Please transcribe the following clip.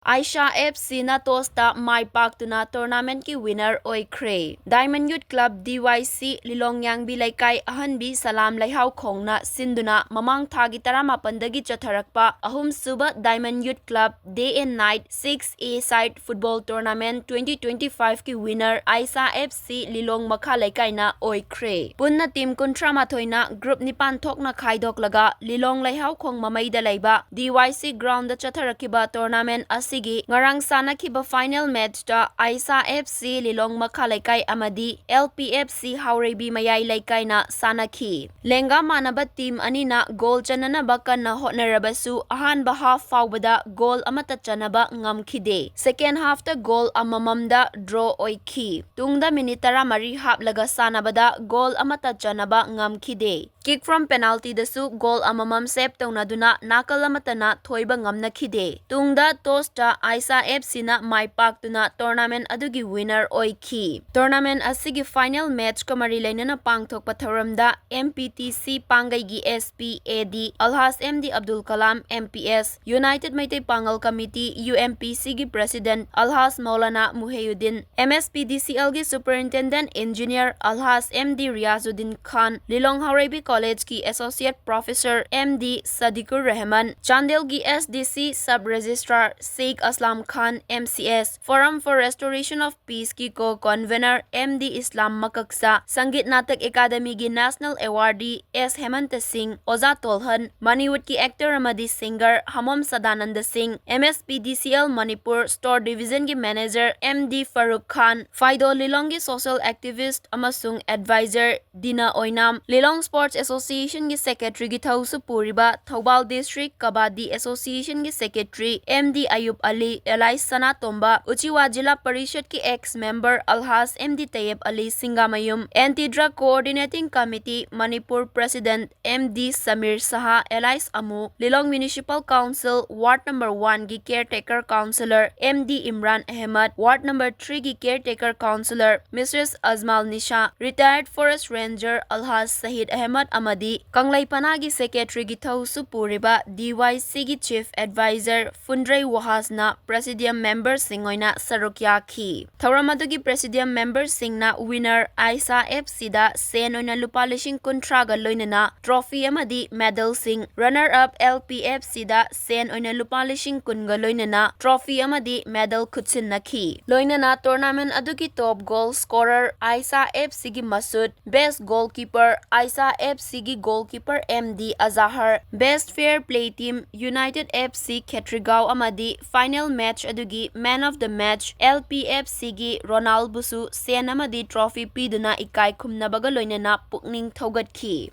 Aisha FC na tosta mai Paktuna tournament ki winner Oikhre. Diamond Youth Club DYC Lilongyang Bilaikai Ahanbi Salam Laihau Khongna Sinduna Mamang Thagi Taramapandagi Chatharakpa Ahum Suba Diamond Youth Club Day and Night 6A Side Football Tournament 2025 ki winner Aisha FC Lilong Makha Laikai na Oikhre. Punna team kuntra mathoina group nipan thokna khaidok laga Lilong Laihau Khong Mamaida Laiba DYC ground da Chatharakiba tournament Sigi ngarang sanakiba final match ta Aisha FC Lilong Makha Laikai amadi LPFC Haurebi Mayai Laikai na sanaki. Lenga manaba team anina goal chananaba kanna hotnarabasu ahanba half fawbada goal amata chanaba ngamkhide. Second half ta goal amamamda draw oikhi. Tungda minitara mari haplaga sanabada goal amata chanaba ngamkhide. Kick from penalty dasu goal amamam save taunaduna nakal amatana thoiba ngamnakhide. Tungda toss Aisha FC na mai Paktuna tournament adugi winner oikhi. Tournament asigi final match kamari lainana pangthok patharamda MPTC Pangai gi SPAD Alhas MD Abdul Kalam MPS United Maitei Pangal Committee UMPC gi President Alhas Maulana Muhayuddin MSPDCL gi Superintendent Engineer Alhas MD Riazuddin Khan Lilong Haurebi College ki Associate Professor MD Sadikur Rahman Chandel gi SDC Sub Registrar Sheikh Aslam Khan MCS Forum for Restoration of Peace ki co-convener MD Islam Makaksa Sangeet Natak Academy gi National Awardee S Hemanta Singh Oza Tolhan Maniwood ki actor amadi singer Hamom Sadananda Singh MSPDCL Manipur Store Division ki manager MD Farooq Khan Faido Lilong gi social activist amasung advisor Dina Oinam Lilong Sports Association ki secretary gi Thausu Puriba Thoubal District Kabaddi Association ki secretary MD Ayub Ali Elais Sana Tomba Uchiwa Jila Parishad ki ex-member Alhas MD Tayyib Ali Singamayum Anti-Drug Coordinating Committee Manipur President MD Samir Saha Elais Amu Lilong Municipal Council Ward number 1 ki Caretaker Councillor MD Imran Ahmed Ward number 3 ki Caretaker Councillor Mrs. Azmal Nisha Retired Forest Ranger Alhas Sahid Ahmed Amadi Kanglai Panagi Secretary gi Thausu Puriba DYC gi Chief Advisor Fundray Wahas na Presidium member singoina sarukya ki. Thauramadu gi Presidium member singna winner Aisha FC da sen oina lupa lishing kuntraga loinana trophy amadi medal sing runner up LPFC da sen oina lupa lishing kunga loinana trophy amadi medal kutsin na ki. Loinana tournament adugi top goal scorer Aisha FC gi Masud best goalkeeper Aisha FC gi goalkeeper MD Azahar best fair play team United FC Khetrigao amadi final match adugi man of the match LPFC gi Ronald Busu sen amadi trophy piduna ikai khumnabaga loinana pukning thogat ki.